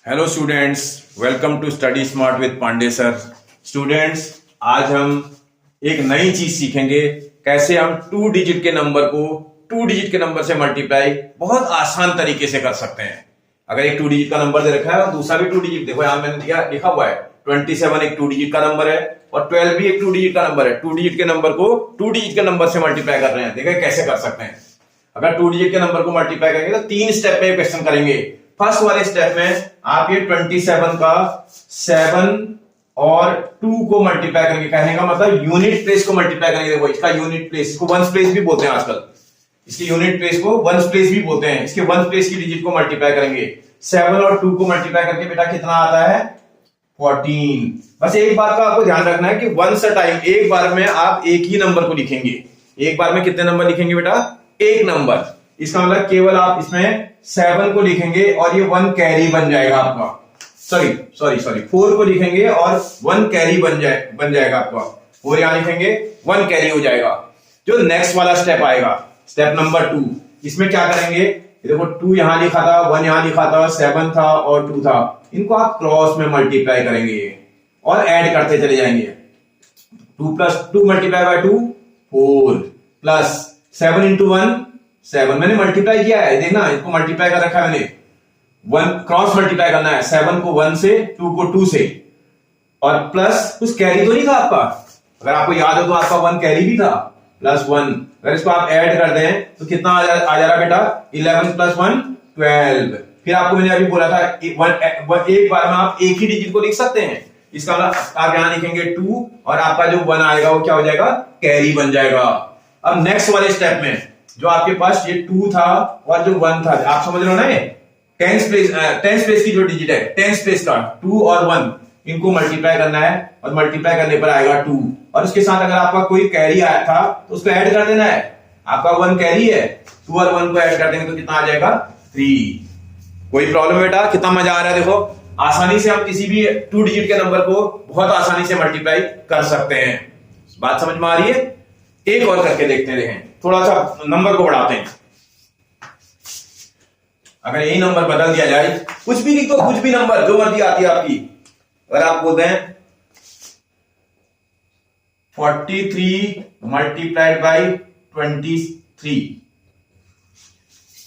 Hello students, welcome to study smart with Pandey sir. Students, आज हम एक नई चीज सीखेंगे, कैसे हम टू डिजिट के नंबर को टू डिजिट के नंबर से मल्टीप्लाई बहुत आसान तरीके से कर सकते हैं। अगर एक टू डिजिट का नंबर दे रखा है और दूसरा भी टू डिजिट, देखो यहां मैंने दिया लिखा हुआ है 27 एक टू डिजिट का नंबर है और 12 भी एक टू डिजिट का नंबर है। टू डिजिट के नंबर को टू डिजिट के नंबर से मल्टीप्लाई कर रहे हैं, देखिए कैसे कर सकते हैं। अगर टू डिजिट के नंबर को मल्टीप्लाई करेंगे तो 3 स्टेप में क्वेश्चन करेंगे। फर्स्ट वाले स्टेप में आप ये 27 का 7 और 2 को मल्टीप्लाई करेंगे। कहने का मतलब यूनिट प्लेस को मल्टीप्लाई करेंगे। देखो इसका यूनिट प्लेस, इसको वंस प्लेस भी बोलते हैं आजकल, इसके यूनिट प्लेस को वंस प्लेस भी बोलते हैं। इसके वंस प्लेस की डिजिट को मल्टीप्लाई करेंगे। 7 और 2 को मल्टीप्लाई करके बेटा कितना आता है 14। बस एक बात का आपको ध्यान रखना है कि वंस अ टाइम, एक बार में आप एक ही नंबर को लिखेंगे। एक बार में कितने नंबर लिखेंगे बेटा? एक नंबर। इसका मतलब केवल आप इसमें 7 को लिखेंगे और ये 1 कैरी बन जाएगा आपका। सॉरी 4 को लिखेंगे और 1 कैरी बन जाएगा आपका। 4 यहां लिखेंगे, 1 कैरी हो जाएगा। जो नेक्स्ट वाला स्टेप आएगा, स्टेप नंबर 2, इसमें क्या करेंगे? देखो 2 यहां लिखा था, 1 यहां लिखा था, 7 था और 2 था। इनको आप क्रॉस में मल्टीप्लाई करेंगे और ऐड करते चले जाएंगे। 2 plus 2 multiply by 2 4 plus 7 into 1 7। मैंने मल्टीप्लाई किया है, देखना इसको मल्टीप्लाई कर रखा है मैंने। 1 क्रॉस मल्टीप्लाई करना है, 7 को 1 से, 2 को 2 से, और प्लस कुछ कैरी तो नहीं था आपका। अगर आपको याद हो तो आपका 1 कैरी भी था, प्लस 1। अगर इसको आप ऐड कर दें तो कितना आ जा रहा बेटा? 11 प्लस 1 12। फिर आपको मैंने अभी बोला था एक बार में आप एक ही डिजिट को लिख सकते हैं। इसका मतलब आप यहां लिखेंगे 2 और आपका जो 1 आएगा वो क्या हो जाएगा? कैरी बन जाएगा। अब नेक्स्ट वाले स्टेप में जो आपके पास ये 2 था और जो 1 था, आप समझ रहे हो ना? ये टेंस प्लेस की जो डिजिट है, टेंस प्लेस का 2 और 1, इनको मल्टीप्लाई करना है और मल्टीप्लाई करने पर आएगा 2। और उसके साथ अगर आपका कोई कैरी आया था तो उसको ऐड कर देना है। आपका 1 कैरी है, 2 और 1 को ऐड कर देंगे तो कितना आ जाएगा? 3। कोई प्रॉब्लम बेटा? कितना मजा आ रहा है? देखो आसानी से हम किसी भी टू डिजिट के नंबर को बहुत आसानी से मल्टीप्लाई कर सकते हैं। बात समझ में आ रही है? एक और करके देखते हैं, थोड़ा सा नंबर को बढ़ाते हैं। अगर यही नंबर बदल दिया जाए, कुछ भी लिखो, कुछ भी नंबर जो मर्जी आती है आपकी। अगर आप बोलते हैं 43 मल्टीप्लाइड बाई 23,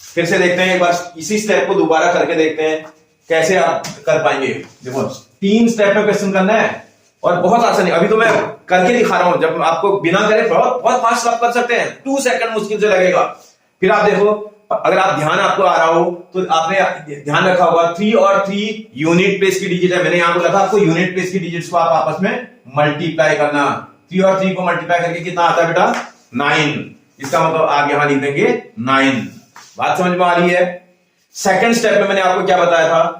फिर से देखते हैं एक बार, इसी स्टेप को दोबारा करके देखते हैं कैसे आप कर पाएंगे। देखो 3 स्टेप में क्वेश्चन करना है और बहुत आसानी। अभी तो मैं करके दिखा रहा हूं, जब आपको बिना करे बहुत फास्ट आप कर सकते हैं। 2 सेकंड मुश्किल से लगेगा। फिर आप देखो, अगर आप ध्यान आपको आ रहा हो तो आपने ध्यान रखा होगा 3 और 3 यूनिट प्लेस की डिजिट है। मैंने यहां बोला था आपको यूनिट प्लेस की डिजिट्स को आप आपस में मल्टीप्लाई करना। 3 और 3 को मल्टीप्लाई करके कितना आता है बेटा? 9। इसका मतलब आप यहां लिख देंगे 9। बात समझ में आ रही है? सेकंड स्टेप में मैंने आपको क्या बताया था?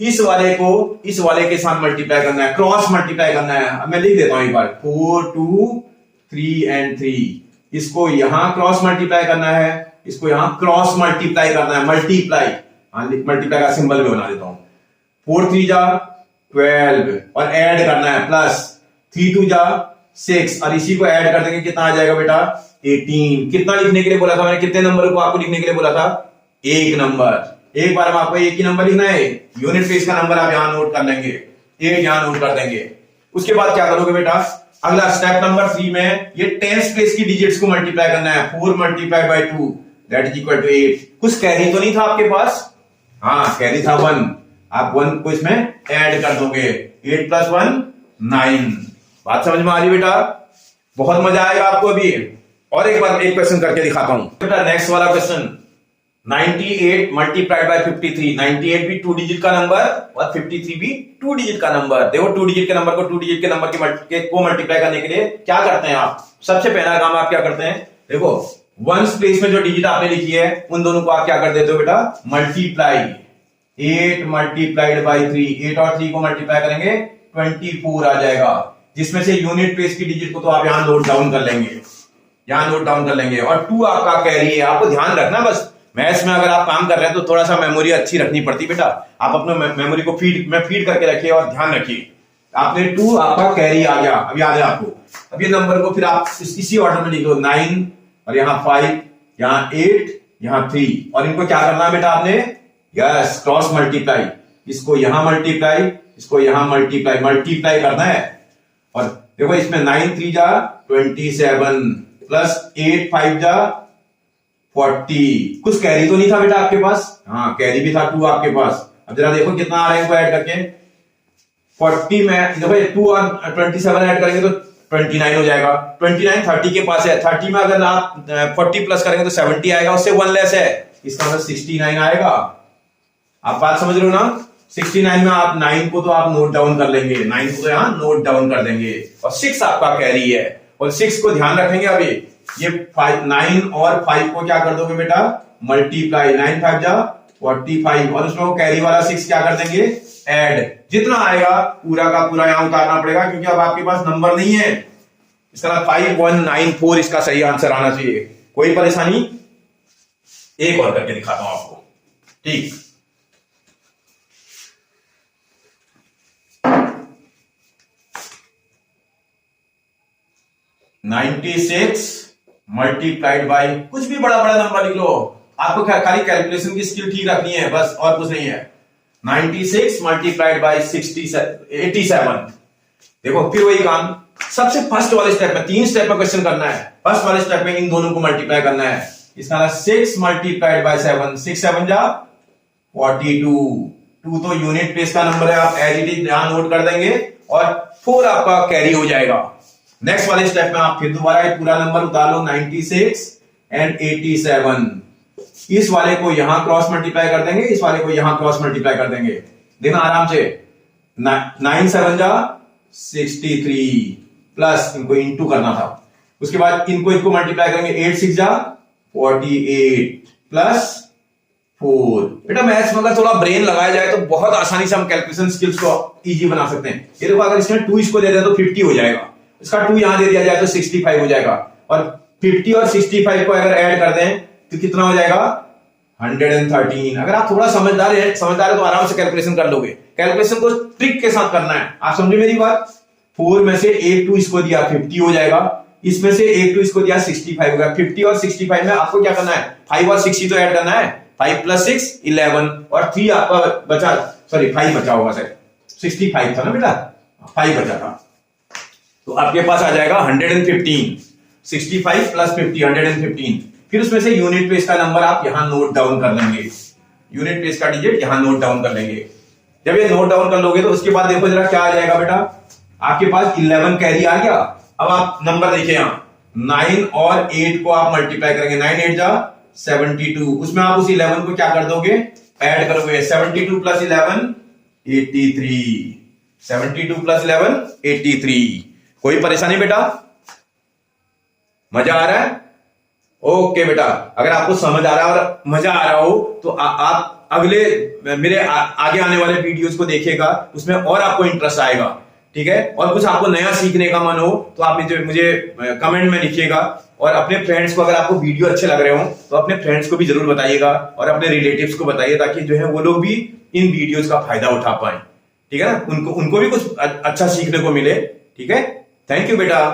इस वाले को इस वाले के साथ मल्टीप्लाई करना है, क्रॉस मल्टीप्लाई करना है। अब मैं लिख देता हूं एक बार, 4 2 3 एंड 3। इसको यहां क्रॉस मल्टीप्लाई करना है, इसको यहां क्रॉस मल्टीप्लाई करना है। मल्टीप्लाई का सिंबल भी बना देता हूं। 4 3 जा 12 और ऐड करना है, प्लस 3 2 जा 6 और इसी को ऐड कर देंगे, कितना आ जाएगा बेटा? 18। कितना लिखने के लिए बोला था मैंने? कितने नंबर को आपको लिखने के लिए बोला था? एक नंबर। एक बार में आपको एक ही नंबर लिखना है। यूनिट प्लेस का नंबर आप यहां नोट कर लेंगे, 8 यहां नोट कर देंगे। उसके बाद क्या करोगे बेटा? अगला स्टेप नंबर 3 में ये टेंस प्लेस की डिजिट्स को मल्टीप्लाई करना है। 4 multiply by 2 that is equal to 8। कुछ कैरी तो नहीं था आपके पास? हाँ, कैरी था 1। आप 1 को इसमें ऐड कर दोगे, 8 प्लस 1 9। बात समझ में आ रही बेटा? बहुत मजा आएगा आपको अभी। और एक बार एक क्वेश्चन करके दिखाता हूं बेटा। नेक्स्ट वाला क्वेश्चन, 98 मल्टीप्लाइड बाय 53। 98 भी टू डिजिट का नंबर और 53 भी टू डिजिट का नंबर। देखो टू डिजिट के नंबर को टू डिजिट के नंबर को मल्टीप्लाई करने के लिए क्या करते हैं आप? सबसे पहला काम आप क्या करते हैं? देखो वंस प्लेस में जो डिजिट आपने लिखी है उन दोनों को आप क्या कर देते हो बेटा? मल्टीप्लाई। 8 मल्टीप्लाइड बाई 3, 8 और 3 को मल्टीप्लाई करेंगे 24 आ जाएगा। जिसमें से यूनिट प्लेस की डिजिट को तो आप यहां नोट डाउन कर लेंगे, यहां नोट डाउन कर लेंगे। और 2 आपका कैरी है। आपको ध्यान रखना, बस मैथ्स में अगर आप काम कर रहे हैं तो थोड़ा सा मेमोरी अच्छी रखनी पड़ती बेटा। आप अपने मेमोरी को फीड करके रखिए और ध्यान रखिए। आपने 2 आपका कैरी आ गया, अब याद है आपको। अब ये नंबर को फिर आप इसी ऑर्डर में लिख दो, 9 और यहां 5, यहां 8, यहां 3। और इनको क्या करना है बेटा आपने? Yes, cross multiply. इसको यहां मल्टीप्लाई, इसको यहां मल्टीप्लाई करना है। और देखो इसमें 9 3 जा 27 प्लस 8 5 जा 40। कुछ कैरी तो नहीं था बेटा आपके पास? हाँ कैरी भी था 2 आपके पास। अब जरा देखो कितना आ रहा है इनको ऐड करके। 40 में देखो 2 और 27 ऐड करेंगे तो 29 हो जाएगा। 29 30 के पास है। 30 में अगर आप 40 प्लस करेंगे तो 70 आएगा, उससे 1 लेस है, इसका मतलब 69 आएगा। आप बात समझ रहे हो ना? 69 में आप 9 को तो आप नोट डाउन कर लेंगे, 9 को तो यहां नोट डाउन कर देंगे और 6 आपका कैरी है। और 6 को ध्यान रखेंगे अभी ये 9 और 5 को क्या कर दोगे बेटा? मल्टीप्लाई। 9 5 जा 45 और उसमें वो कैरी वाला 6 क्या कर देंगे? ऐड। जितना आएगा पूरा का पूरा यहां उतारना पड़ेगा क्योंकि अब आपके पास नंबर नहीं है। इस तरह 5194 इसका सही आंसर आना चाहिए। कोई परेशानी? एक और करके दिखाता हूं आपको। ठीक, $96 मल्टीप्लाइड बाई कुछ भी बड़ा बड़ा नंबर लिख लो। आपको खाली कैलकुलेशन की स्किल ठीक रखनी है बस, और कुछ नहीं है। 96 मल्टीप्लाइड बाई 87। देखो फिर वही काम, सबसे फर्स्ट वाले स्टेप में 3 स्टेप में क्वेश्चन करना है। फर्स्ट वाले स्टेप में इन दोनों को मल्टीप्लाई करना है। इसका 6 मल्टीप्लाइड बाई 7, 6 7 जा 42। 2 तो यूनिट प्लेस का नंबर है, आप एज इट इज यहां नोट कर देंगे और 4 आपका कैरी हो जाएगा। नेक्स्ट वाले स्टेप में आप फिर दोबारा पूरा नंबर उतार लो, 96 एंड 87। इस वाले को यहां क्रॉस मल्टीप्लाई कर देंगे, इस वाले को यहां क्रॉस मल्टीप्लाई कर देंगे। देखना आराम से, 9 7 जा 63 प्लस इनको इंटू करना था। उसके बाद इनको मल्टीप्लाई करेंगे, 8 6 जा 48 प्लस 4। बेटा मैथ्स में अगर थोड़ा ब्रेन लगाया जाए तो बहुत आसानी से हम कैलकुलेशन स्किल्स को इजी बना सकते हैं। ये देखो अगर इसमें 2 इसको दे दें तो 50 हो जाएगा, इसका 2 यहां दे दिया जाए तो 65 हो जाएगा। और 50 और 65 को अगर ऐड कर दें तो कितना हो जाएगा? 113। अगर आप थोड़ा समझदार है तो आराम से कैलकुलेशन कर लोगे। कैलकुलेशन को ट्रिक के साथ करना है, आप समझे मेरी बात? 4 में से 1 2 इसको दिया 50 हो जाएगा, इसमें से 1 2 इसको दिया 65 हो गया। 50 और 65 में आपको क्या करना है? 5 और 60 तो ऐड करना है। 5 प्लस 6 11 और 3 आपका बचा, सॉरी 5 बचा होगा सर, 65 था ना बेटा, 5 बचा था, तो आपके पास आ जाएगा 115। 65 प्लस 50 115। फिर उसमें से यूनिट प्लेस का नंबर आप यहां नोट डाउन कर लेंगे, यूनिट प्लेस का डिजिट यहां नोट डाउन कर लेंगे। जब ये नोट डाउन कर लोगे तो उसके बाद देखो जरा क्या आ जाएगा बेटा, आपके पास 11 कैरी आ गया। अब आप नंबर देखिए यहां 9 और 8 को आप मल्टीप्लाई करेंगे, 9 8 जा 72। उसमें आप उस 11 को क्या कर दोगे? ऐड करोगे। 72 प्लस 11 83। 72 प्लस 11 83। कोई परेशानी बेटा? मजा आ रहा है? ओके बेटा, अगर आपको समझ आ रहा है और मजा आ रहा हो तो आप अगले मेरे आगे आने वाले वीडियोस को देखिएगा, उसमें और आपको इंटरेस्ट आएगा। ठीक है, और कुछ आपको नया सीखने का मन हो तो आप मुझे कमेंट में लिखिएगा। और अपने फ्रेंड्स को, अगर आपको वीडियो अच्छे लग रहे हो तो अपने फ्रेंड्स को भी जरूर बताइएगा और अपने रिलेटिव्स को बताइए, ताकि जो है वो लोग भी इन वीडियोस का फायदा उठा पाए। ठीक है ना, उनको भी कुछ अच्छा सीखने को मिले। ठीक है, थैंक यू बेटा।